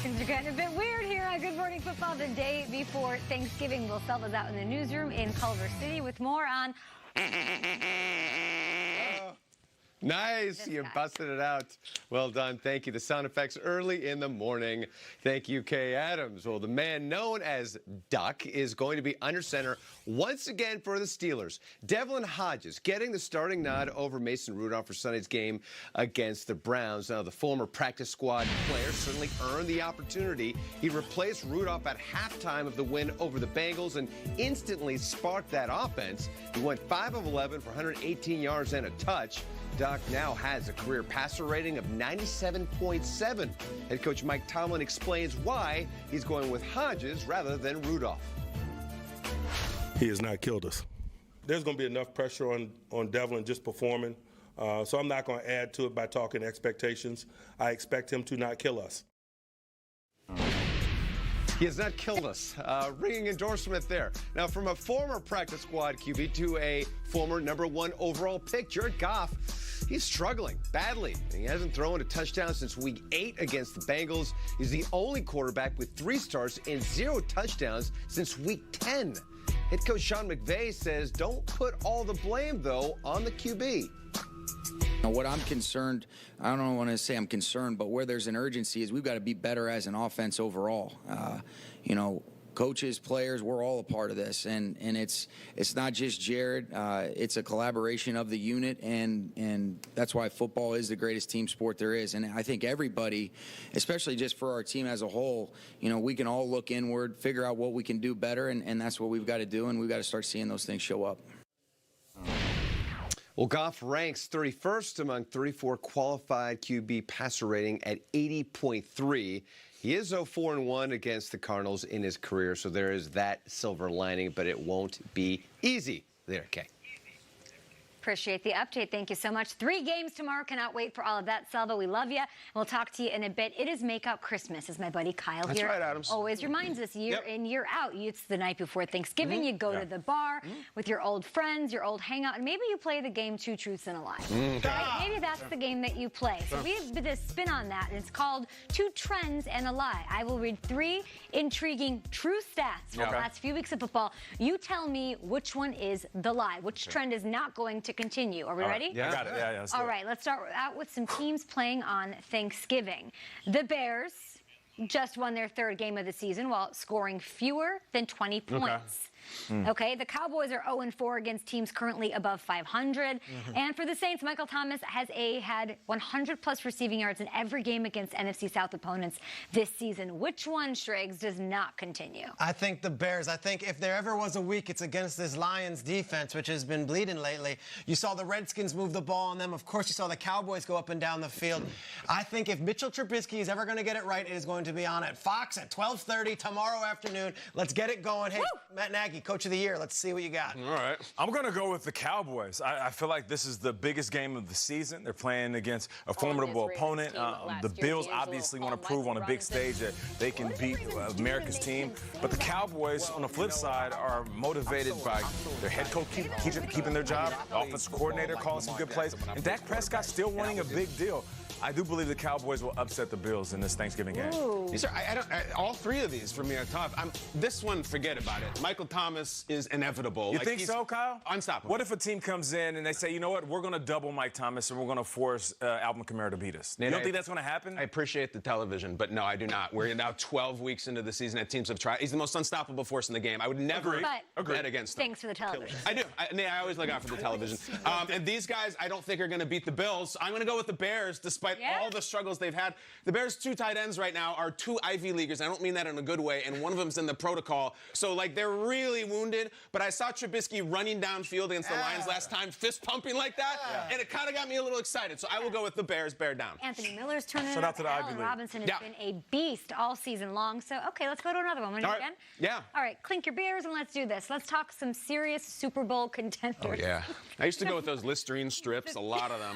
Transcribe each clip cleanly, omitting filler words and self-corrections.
Things are getting a bit weird here on Good Morning Football the day before Thanksgiving. Will Selva's out in the newsroom in Culver City with more on... Nice. You busted it out. Well done. Thank you. The sound effects early in the morning. Thank you, Kay Adams. Well, the man known as Duck is going to be under center once again for the Steelers. Devlin Hodges getting the starting nod over Mason Rudolph for Sunday's game against the Browns. Now, the former practice squad player certainly earned the opportunity. He replaced Rudolph at halftime of the win over the Bengals and instantly sparked that offense. He went 5 of 11 for 118 yards and a touch. Duck now has a career passer rating of 97.7. Head coach Mike Tomlin explains why he's going with Hodges rather than Rudolph. He has not killed us. There's going to be enough pressure on Devlin just performing, so I'm not going to add to it by talking expectations. I expect him to not kill us. He has not killed us. Ringing endorsement there. Now, from a former practice squad QB to a former #1 overall pick, Jared Goff, he's struggling badly. He hasn't thrown a touchdown since week 8 against the Bengals. He's the only quarterback with 3 starts and 0 touchdowns since week 10. Head coach Sean McVay says don't put all the blame, though, on the QB. Now, what I'm concerned, I don't want to say I'm concerned, but where there's an urgency is we've got to be better as an offense overall. Coaches, players, we're all a part of this, and it's not just Jared. It's a collaboration of the unit, and that's why football is the greatest team sport there is. And I think everybody, especially just for our team as a whole, we can all look inward, figure out what we can do better, and that's what we've got to do, and we've got to start seeing those things show up. Well, Goff ranks 31st among 34 qualified QB passer rating at 80.3. He is 0-4-1 against the Cardinals in his career, so there is that silver lining, but it won't be easy. There, Kay. Appreciate the update. Thank you so much. 3 games tomorrow. Cannot wait for all of that, Selva. We love you. We'll talk to you in a bit. It is Make-Out Christmas, as my buddy Kyle That's here right, Adams. always reminds us, year in, year out. It's the night before Thanksgiving. You go to the bar with your old friends, your old hangout, and maybe you play the game 2 Truths and a Lie. Right? Maybe that's the game that you play. So we have a spin on that, and it's called 2 Trends and a Lie. I will read 3 intriguing true stats from the last few weeks of football. You tell me which one is the lie, which trend is not going to continue. Are we ready? Yeah. I got it. Yeah. All right, let's start out with some teams playing on Thanksgiving. The Bears just won their 3rd game of the season while scoring fewer than 20 points. Okay, the Cowboys are 0-4 against teams currently above 500. And for the Saints, Michael Thomas has had 100-plus receiving yards in every game against NFC South opponents this season. Which one, Shriggs, does not continue? I think the Bears. I think if there ever was a week, it's against this Lions defense, which has been bleeding lately. You saw the Redskins move the ball on them. Of course, you saw the Cowboys go up and down the field. I think if Mitchell Trubisky is ever going to get it right, it is going to be on at Fox at 12:30 tomorrow afternoon. Let's get it going. Hey, Matt Nagy, Coach of the Year. Let's see what you got. All right. I'm going to go with the Cowboys. I feel like this is the biggest game of the season. They're playing against a formidable opponent. The Bills obviously want to prove on a big stage that they can beat America's team. But the Cowboys, on the flip side, are motivated by their head coach keeping their job, offensive coordinator calling some good plays, and Dak Prescott still winning a big deal. I do believe the Cowboys will upset the Bills in this Thanksgiving game. Yes, sir, all 3 of these for me are tough. This one, forget about it. Michael Thomas is inevitable. You think so, Kyle? Unstoppable. What if a team comes in and they say, you know what, we're going to double Mike Thomas and we're going to force Alvin Kamara to beat us? You don't think that's going to happen? I appreciate the television, but no, I do not. We're now 12 weeks into the season that teams have tried. He's the most unstoppable force in the game. I would never bet against him. Thanks for the television. I do. I always look out for the television. And these guys, I don't think are going to beat the Bills. I'm going to go with the Bears, despite all the struggles they've had. The Bears' 2 tight ends right now are 2 Ivy Leaguers. I don't mean that in a good way, and one of them's in the protocol. So, they're really wounded. But I saw Trubisky running downfield against the Lions last time, fist pumping like that, and it kind of got me a little excited. So I will go with the Bears, bear down. Anthony Miller's turning Shout it out up. to the Ivy Allen League. Robinson has been a beast all season long. So, okay, let's go to another one. Want to do it again? Yeah. All right, clink your beers and let's do this. Let's talk some serious Super Bowl contenders. Oh, yeah. I used to go with those Listerine strips, a lot of them.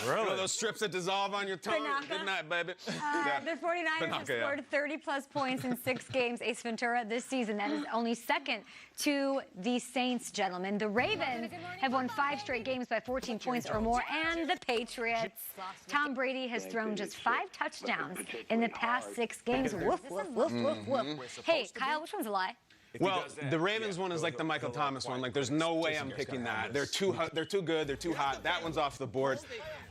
Really? Those strips that dissolve. revolve on your tongue. Banaka. Good night, baby. The 49ers have scored 30-plus points in 6 games, Ace Ventura, this season. That is only second to the Saints, gentlemen. The Ravens have won 5 straight games by 14 points or more, and the Patriots. Tom Brady has thrown just 5 touchdowns in the past 6 games. Woof, woof, woof, woof, woof. Hey, Kyle, which one's a lie? Well, the Ravens one is like the Michael Thomas one. Like, there's no way I'm picking that. They're too good. They're too hot. That one's off the board.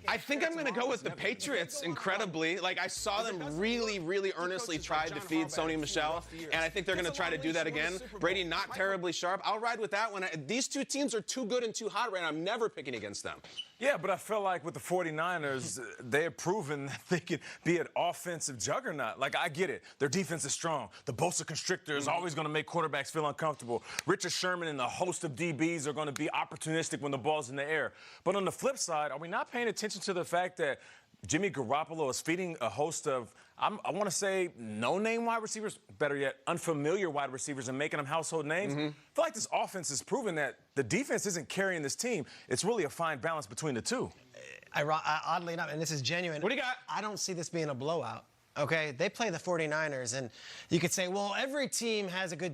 I think I'm going to go with the Patriots, incredibly. Like, I saw them really, really earnestly try to feed Sony Michel, and I think they're going to try to do that again. Brady not terribly sharp. I'll ride with that one. These two teams are too good and too hot right now. I'm never picking against them. Yeah, but I feel like with the 49ers, they have proven that they can be an offensive juggernaut. Like, I get it. Their defense is strong. The Bosa Constrictor is always going to make quarterbacks feel uncomfortable. Richard Sherman and the host of DBs are going to be opportunistic when the ball's in the air. But on the flip side, are we not paying attention to the fact that Jimmy Garoppolo is feeding a host of, I want to say, no-name wide receivers, better yet, unfamiliar wide receivers, and making them household names? I feel like this offense has proven that the defense isn't carrying this team. It's really a fine balance between the two. Oddly enough, and this is genuine. What do you got? I don't see this being a blowout. Okay, they play the 49ers, and you could say, well, every team has a good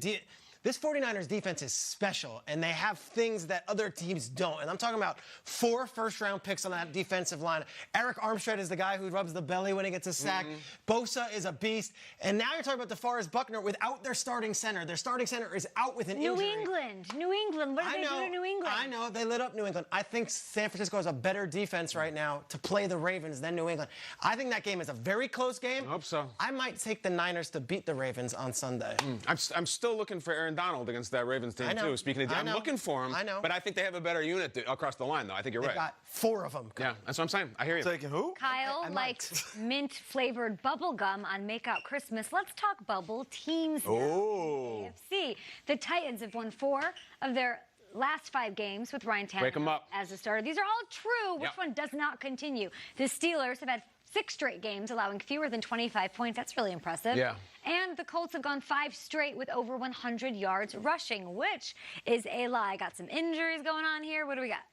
This 49ers defense is special, and they have things that other teams don't. And I'm talking about 4 first-round picks on that defensive line. Eric Armstead is the guy who rubs the belly when he gets a sack. Bosa is a beast. And now you're talking about DeForest Buckner without their starting center. Their starting center is out with an injury. New England. What did they do to New England? I know. They lit up New England. I think San Francisco has a better defense right now to play the Ravens than New England. I think that game is a very close game. I hope so. I might take the Niners to beat the Ravens on Sunday. I'm still looking for Aaron Donald against that Ravens team, too. Speaking of, I'm looking for him. I know. But I think they have a better unit across the line, though. I think you're right. They've got 4 of them. Yeah, that's what I'm saying. I hear you. Taking who? Kyle liked mint-flavored bubble gum on Make Out Christmas. Let's talk bubble teams now. Oh. AFC. The Titans have won 4 of their last 5 games with Ryan Break 'em Tannehill up. as a starter. These are all true. Which one does not continue? The Steelers have had 6 straight games, allowing fewer than 25 points. That's really impressive. Yeah. And the Colts have gone 5 straight with over 100 yards rushing, which is a lie. Got some injuries going on here. What do we got?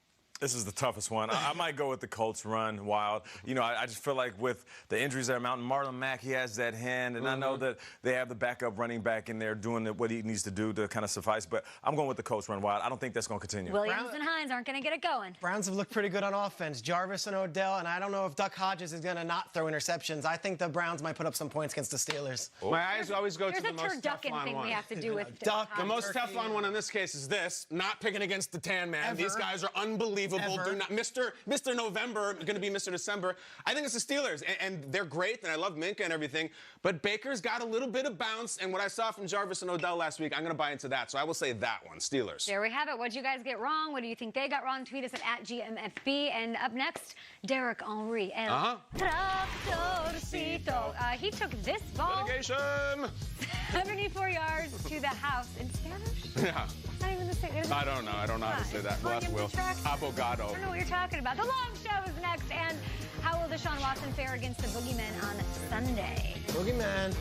This is the toughest one. I might go with the Colts run wild. You know, I just feel like with the injuries that are mounting, Marlon Mack, he has that hand, and I know that they have the backup running back in there doing what he needs to do to kind of suffice, but I'm going with the Colts run wild. I don't think that's going to continue. Williams and Hines aren't going to get it going. Browns have looked pretty good on offense. Jarvis and Odell, and I don't know if Duck Hodges is going to not throw interceptions. I think the Browns might put up some points against the Steelers. My eyes always go to the most turducken thing one. we have to do with The most Teflon one in this case is this. Not picking against the Tan Man. These guys are unbelievable. Do not Mr. November, going to be Mr. December. I think it's the Steelers, and they're great, and I love Minka and everything, but Baker's got a little bit of bounce, and what I saw from Jarvis and Odell last week, I'm going to buy into that, so I will say that one, Steelers. There we have it. What did you guys get wrong? What do you think they got wrong? Tweet us at @GMFB, and up next, Derek Henry. Tractorcito. He took this ball Litigation! 74 yards to the house in Spanish? Yeah. Not even the same. I don't know. I don't know how to say that. We'll ask Will. Abogado. I don't know what you're talking about. The Long Show is next. And how will Deshaun Watson fare against the Boogeyman on Sunday? Boogeyman.